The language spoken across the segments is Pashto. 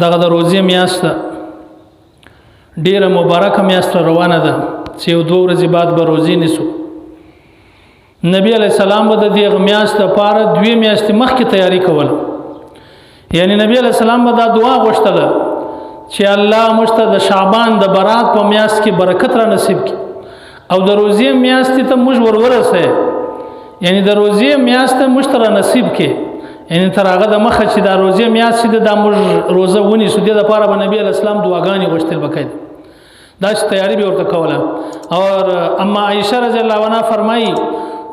دغه د روزې میاشت ډیره مبارکه میاشت روانه ده چې یو 2 ورځې بعد به روزې نیسو. نبی علیہ السلام به د دې میاشت لپاره 2 میاشتې مخکې تیاری کوله. یعنی نبی علیہ السلام به دا دعا غوښتله چې الله موږ ته د شعبان د برات په میاشت کې برکت را نصیب کړي او د روزې میاشت ته موږ ورسه، یعنی د روزې میاشت موږ ته را نصیب کړي. یعنی تر هغه د مخه چې د روزې میاشت د موږ روزه ونیسو د لپاره به نبی علیہ السلام دعاګانې غوښتل وکړي. دا چې تیاری به ورته کوله. اور اما عائشہ رضی الله عنها فرمایي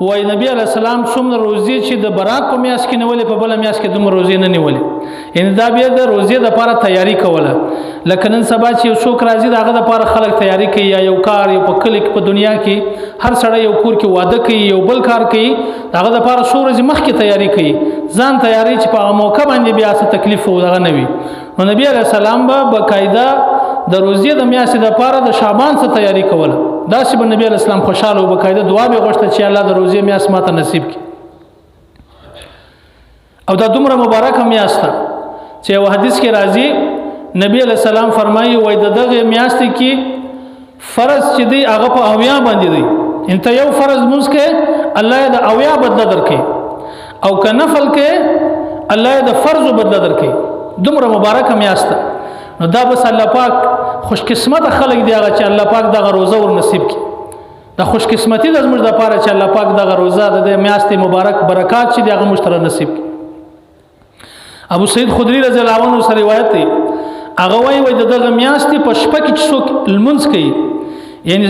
وای نبی علیہ السلام څومره روزې چې د برات په میاشت کې نیولې په بل میاشت کې دومره روزې نه نیولې. یعنی دا بیا د روزې د لپاره تیاری کوله. لکه نن سبا چې یو څوک راځي دغه د لپاره خلک تیاری کوي، یا یو کار یو په کلی کې په دنیا کې هر سړی یو کور کې واده کوي، یو بل کار کوي، دغه د لپاره څو ورځې مخکې تیاری کوي، ځان تیاری چې په هغه موقع باندې بیا څه تکلیف و دغه نه وي. نو نبی علیہ السلام به باقاعده د روزې د میاشتې د لپاره د شعبان څخه تیاری کوله. دا چې نبی علیہ السلام خوشاله او باقاعده دعا به غوښته چې الله د روزې میاشت ماته نصیب کړي. او دا دومره مبارکه میاشت چې یو حدیث کې راځي نبی علیہ السلام فرمایي وای دغه میاشت کې فرض چې دی هغه په اویا باندې دی. انت یو فرض مونږ کې الله د اویا بدل درکې، او که نفل کې الله د فرض بدل درکې. دومره مبارکه میاشت. نو دا بس الله پاک خوش قسمت خلک دی هغه چې الله پاک دغه روزه ور نصیب کړي. دا خوش قسمتي د زموږ د پاره چې الله پاک دغه روزه د میاشتې مبارک برکات چې دغه مشتره نصیب کړي. ابو سعید خدری رضی الله عنه سره روایت دی هغه وایي دغه میاشتې په شپه کې څوک لمونځ کوي، یعنی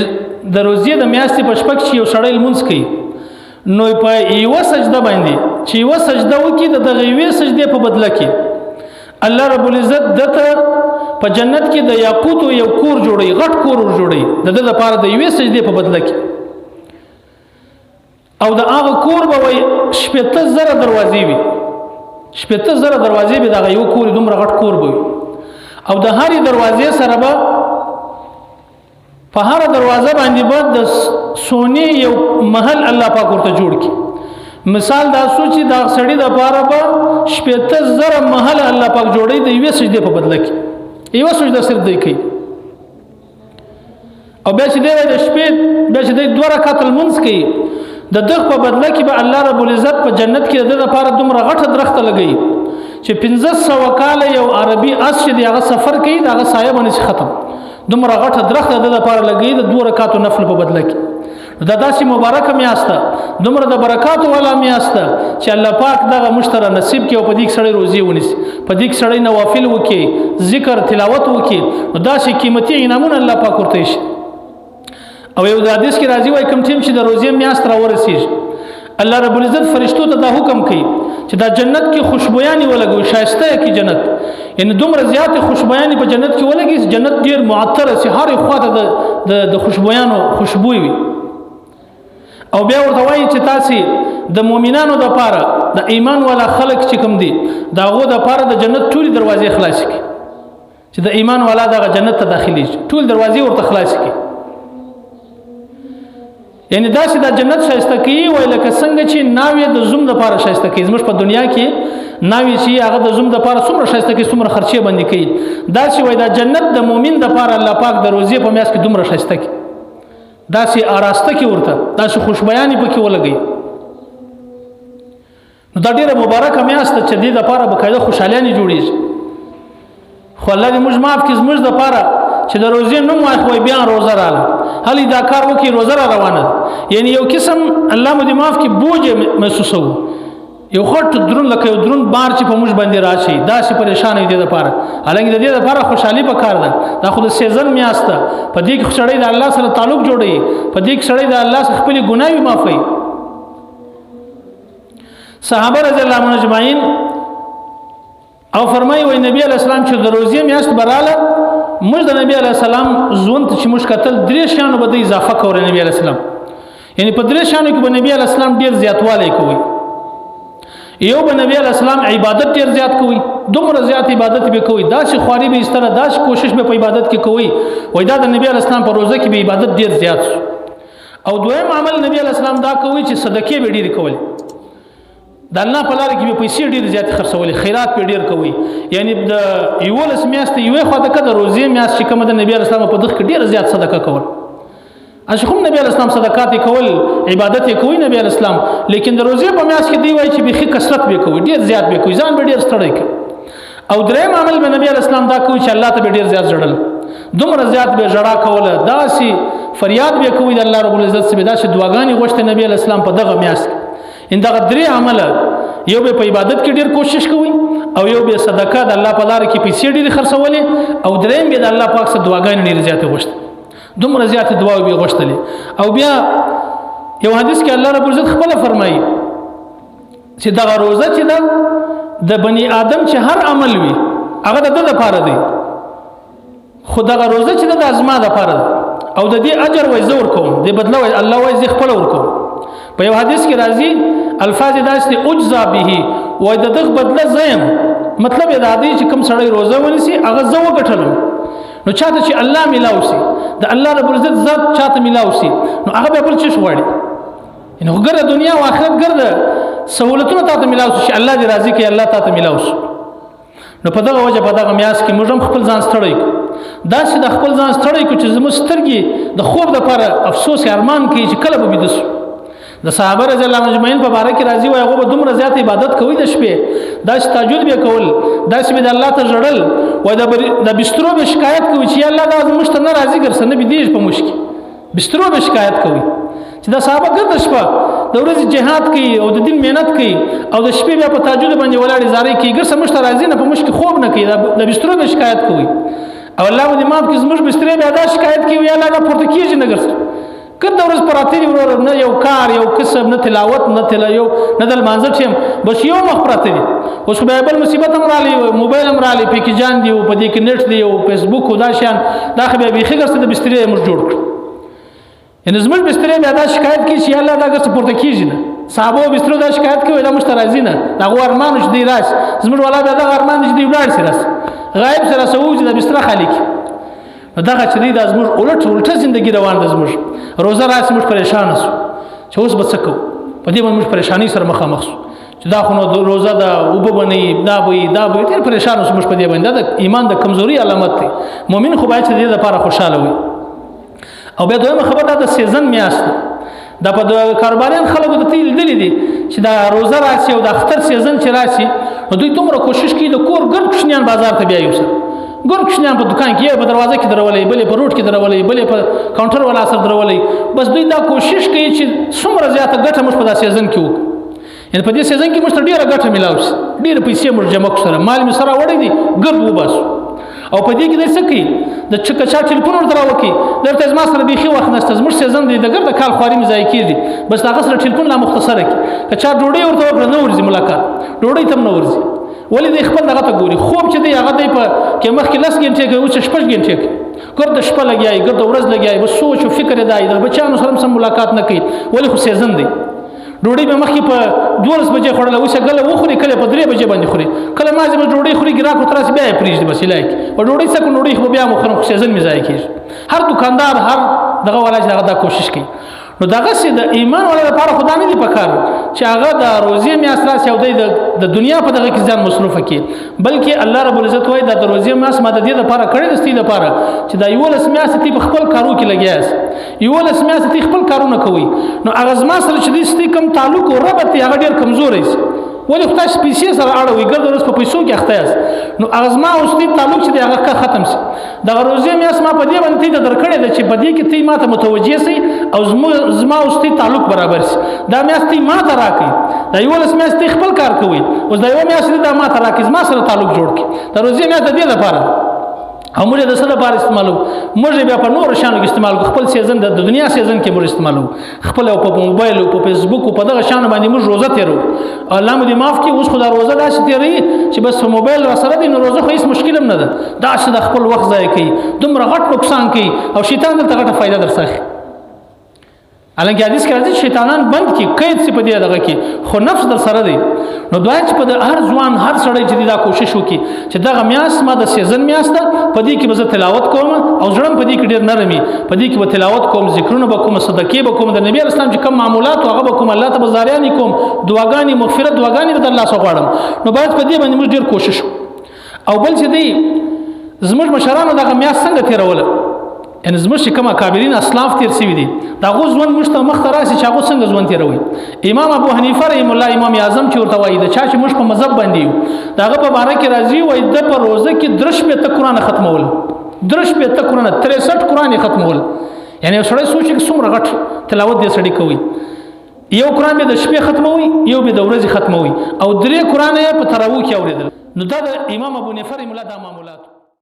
د روزې د میاشتې په شپه کې یو سړی لمونځ کوي، نو په یو سجده باندې چې یو سجده وکړي دغه یو سجده په بدله کې الله رب العزت دته په جنت کې د یاقوت یو کور جوړي، غټ کور جوړي د دې لپاره د یوې سجدې په بدله کې. او د هغه کور به وي 70,000 دروازې وي، 70,000 دروازې به دغه یو کور دومره غټ کور وي. او د هرې دروازې سره به په هر دروازه باندې به د سونی یو محل الله پاک ورته جوړ کړي. مثال دا سوچي دا سړی د لپاره به 70,000 محل الله پاک جوړي د یوې سجدې په بدله کې. یو سجده صرف دی کوي. او بیا چې دی د شپې بیا چې دی 2 رکعات لمونځ کوي د دغه په بدله کې به الله رب العزت په جنت کې د لپاره دومره غټه درخت لګي چې 1500 کال یو عربي اس چې دغه سفر کوي دغه سایه باندې ختم. دومره غټه درخت د لپاره لګي د 2 رکعات نفل په بدله کې. دا داسې مبارکه میاشت دومره د برکات والا میاشت چې الله پاک دغه مشتره نصیب کړي او په دې سړی روزي ونیسي، په دې سړی نوافل وکړي، ذکر تلاوت وکړي، داسې قیمتي انعامونه الله پاک ورته شي. او یو حدیث کې راځي وای کوم چې د روزي میاشت را ورسیږي الله رب العزت فرشتو ته دا حکم کوي چې دا جنت کې خوشبوياني ولګوي، شایسته کې جنت، یعنی دومره زیات خوشبوياني په جنت کې ولګي چې جنت ډیر معطر سي، هر خواته د خوشبويانو خوشبو وي. او بیا ورته وایي چې تاسو د مؤمنانو د پاره د ایمان والا خلک چې کوم دي داغو د پاره د جنت ټول دروازې خلاص کړي، چې د ایمان والا د جنت ته داخلي شي ټول دروازې ورته خلاص کړي. یعنی دا چې د جنت شایسته کوي وای لکه څنګه چې ناوې د زوم د پاره شایسته کوي. زموږ په دنیا کې ناوې چې هغه د زوم د پاره څومره شایسته کوي څومره خرچې باندې کوي، دا چې وای د جنت د مؤمن د پاره الله پاک د روزي په میاشت کې دومره شایسته کوي، دا سي آراسته کې ورته دا سي خوشبياني پکې ولګي. نو دا ډیره مبارکه میاشت چې د لپاره بقاعده خوشاليانه جوړیږي. خو الله دې موږ معاف کړي زموږ د لپاره چې د روزې نوم واخوي بیا روزه رااله هلي دا کار وکي روزه را روانه، یعنی یو قسم الله مو دې معاف کړي بوج محسوسو، یو خټ درون لکه یو درون بار چې په موږ باندې راشي دا سي پریشان دي د لپاره. حالانکه د دې لپاره خوشحالي پکار ده. دا خو د سیزن میاشت په دې کې سړی د الله سره تعلق جوړي، په دې کې سړی د الله څخه خپل ګناوي معافي. صحابه رضی الله عنهم اجمعین او فرمایي وای نبی علیہ السلام چې د روزې میاشت براله موږ د نبی علیہ السلام ځوند چې موږ کتل 3 شانو به اضافه کوي نبی علیہ السلام، یعنی په 3 شانو کې به نبی علیہ السلام ډیر زیاتوالی کوي. یو به نبی علیہ السلام عبادت ډیر زیات کوي، دومره زیات عبادت به کوي، دا چې خواري به استره دا چې کوشش به په عبادت کې کوي. وای دا د نبی علیہ السلام په روزه کې به عبادت ډیر زیات. او دویم عمل نبی علیہ السلام دا کوي چې صدقې به ډیر کوي. د الله په لار کې به پیسې ډېر زیات خرڅولې خیرات په ډېر کوي یعنی د 11 میاشتې یوې خوا د روزې میاشت چې کوم د نبی اسلام په دغه کې ډېر زیات صدقه کول اشخوم نبی اسلام صدقات کول عبادت کوي نبی اسلام لیکن د روزې په میاشت کې دی وایي چې به کثرت به کوي ډېر زیات به کوي ځان به ډېر ستړی کوي او دریم عمل به نبی اسلام دا کوي چې الله ته به ډېر زیات ژړل دومره زیات به ژړا کوله داسې فریاد به کوي د الله رب العزت څخه داسې دعاګانې غوښته نبی اسلام په دغه میاشت ان دغه درې عمل یو به په عبادت کې ډېر کوشش کوي او یو به صدقه د الله په لار کې پیسې ډېر خرڅولې او دریم به د الله پاک څخه دعاګانې ډېر زیات غوښته دومره زیات دعا به غوښتلې او بیا یو حدیث کې الله رب العزت خپل فرمایي چې دغه روزه چې د بنی آدم چې هر عمل وي هغه د لپاره دی خو دغه روزه چې د ازما د لپاره او د دې اجر وای زور کوم د بدله وای الله وای زه خپل ورکوم په یو حدیث کې راځي الفاظ داسې اجزا به وای دغه بدله زم مطلب دا دی چې کوم سړی روزه ونیسي هغه زو وګټلم نو چاته چې الله ملاوسي د الله رب العزت ذات چاته ملاوسي نو هغه به بل څه شوړي نو ګره دنیا او آخرت ګرځه سہولتونه تاسو ملاوسي چې الله دې راضي کوي الله تاسو ملاوسي نو په دغه وجه په دغه میاس کې موږ هم خپل ځان ستړی کو دا چې د خپل ځان ستړی کو چې زموږ سترګې د خوب لپاره افسوس ارمان کوي چې کله به بيدسو د صحابه رضی الله عنهم اجمعین په باره کې راځي وای هغه به دومره زیات عبادت کوي د شپې دا چې تهجد به کول دا چې به الله ته ژړل وای د بسترو به شکایت کوي چې الله دا زموږ ته ناراضي ګرځنه به دیش په مشکل بسترو به شکایت کوي چې دا صحابه ګرځ شپه د ورځې جهاد کوي او د دین مهنت کوي او د شپې بیا په تهجد باندې ولاړ زاري کوي ګرځه مشته راځي نه په مشکل خوب نه کوي د بسترو به شکایت کوي او الله دې ماف کړي زموږ بسترې به دا شکایت کوي یا الله دا پورته کیږي نه ګرځي کله ورځ پراته دی ورور نه یو کار یو کسب نه تلاوت نه یو نه د منځ ټیم بس یو مخ پراته دی اوس خو به بل مصیبت هم رالی موبایل هم رالی پکې جان دی او په دې کې نت دی او فیسبوک او دا شان دا خو به بيخي ګرځي د بسترې موږ جوړ کړ ان زموږ بسترې به دا شکایت کوي چې الله دا ګرځي پورته کیږي نه صحابه بسترو دا شکایت کوي دا مشترازي نه دا ارمان چې دی راس زموږ ولا به دا ارمان چې دی ولاړ سي راس غایب سره سوج د بستر خالق دغه چې دی د زموږ الټه ژوندۍ روان د زموږ روزه راځي موږ پریشان شو چې اوس به څه کوو په دې باندې موږ پریشانی سره مخامخ شو چې دا خو نو روزه دا وببني دا به ډېر پریشان شو موږ په دې باندې د ایمان د کمزوري علامت دی مؤمن خو باید چې دې لپاره خوشاله وي او بیا دویمه خبره د سیزن میاشت دا په کاروباریان خلکو ته تیل دي چې دا روزه راشي او د اختر سیزن چې راشي نو دوی دومره کوشش کوي د کور ګرد کوشنیان بازار ته بیا یوسه ګور کوشنیان په دکان کې په دروازه کې درولې بلې په روټ کې درولې بلې په کاونټر ولا سره درولې بس دوی دا کوشش کوي چې څومره زیاته ګټه موږ په داسې سیزن کې وکړو ان په دې سیزن کې موږ ډیره ګټه ملاوي ډیره پیسې موږ جمع کړو مال می سره وړي دي ګرد وباسو او په دې کې د څه کوي د چکچا ټلیفون ورته راوکي درته زما سره بيخي وخت نشته زموږ سیزن دی د ګرد کال خواري مزای کیږي بس هغه سره ټلیفون لا مختصره کی کچا ډوډۍ ورته ورنه نه ورځي ملاقات ډوډۍ تم نه ورځي ولې د خپل دغه ته ګوري خوب چې دی هغه دی په کې مخکې لس غنټې کوي او 6 غنټې کوي ګرد شپه لګیای ګرد ورځ لګیای بس سوچ او فکر دی د بچانو سره ملاقات نه کوي ولې خو سیزن دی ډوډۍ به مخکې په 12 بجې خوړل اوس غله وخوري کله په 3 بجې باندې خوري کله مازه به ډوډۍ خوري ګرا کو ترس بیا پریږدي بس لایک او ډوډۍ څخه ډوډۍ خو بیا مخنه سیزن میځای کیږي هر دکاندار هر دغه ولاج دغه دا کوشش کوي نو دغه سي د ایمان ولا لپاره خدای نه دی پکار چې هغه د روزي میاس راس یو د دنیا په دغه کې ځان مصروف کړي بلکې الله رب العزت وایي د روزي میاس ماده دي لپاره کړی د ستې لپاره چې د یو لس میاس تی په خپل کارو کې لګیاس یو لس میاس تی خپل کارونه کوي نو هغه زما سره چې د ستې کم تعلق او ربط هغه ډیر کمزور دی ولې خدای پیسې سره اړوي ګرځي ورس په پیسو کې اخته یاس نو اغزما او ستې تعلق چې هغه ختم شي د روزي میاس ما په دې باندې د درکړې د چې بدی کې تی ماته متوجي سي او زما او ستې تعلق برابر شي دا میاس تی ماته راکې دا یو لس میاس تی خپل کار کوي اوس دا یو میاس د ماته راکې زما سره تعلق جوړ کړي د روزي میاس د دې لپاره او موږ د سره بار استعمالو موږ بیا په نور شانو کې استعمال خپل سیزن د دنیا سیزن کې موږ استعمالو خپل او په موبایل او په فیسبوک او په دغه شانو باندې موږ روزه تیرو الله مو دې معاف کړي اوس خدای روزه داسې تیری چې بس په موبایل را سره دې روزه خو هیڅ مشکل هم نه ده دا چې د خپل وخت ضایع کوي دومره غټ نقصان کوي او شیطان دلته غټه فائدہ درڅخه حالانکه حدیث کې راځي شیطانان بند کی قید سی په دې دغه کې خو نفس در سره دی نو دوی چې په هر ځوان هر سړی چې دا کوشش وکړي چې دغه میاس ما د سیزن میاس ده په دې کې به تلاوت کوم او ځړم په دې کې ډېر نرمي په دې کې به تلاوت کوم ذکرونه به کوم صدقې به کوم د نبی اسلام چې کوم معمولات هغه به کوم الله ته بزاریان کوم دعاګانې مغفرت دعاګانې به الله سره غواړم نو باید په دې باندې موږ ډېر کوشش او بل چې دی زموږ مشرانو دغه میاس څنګه تیروله ان زموږ کوم اکابرین اسلاف تیر سوي دي دا غو ځوان مشته مخ راسي چې هغه څنګه ځوان تیروي امام ابو حنیفه رحم الله امام اعظم چې ورته وایي دا چې مش په مذهب باندې یو داغه په باره کې راځي وایي د په روزه کې درش په قرآن ختمول درش په قرآن 63 قرآن ختمول یعنی سړی سوچي چې څومره غټ تلاوت دې سړی کوي یو قرآن به د شپې ختموي یو به د ورځې ختموي او درې قرآن په تراویح کې اوریدل نو دا د امام ابو حنیفه رحم الله دا معمولات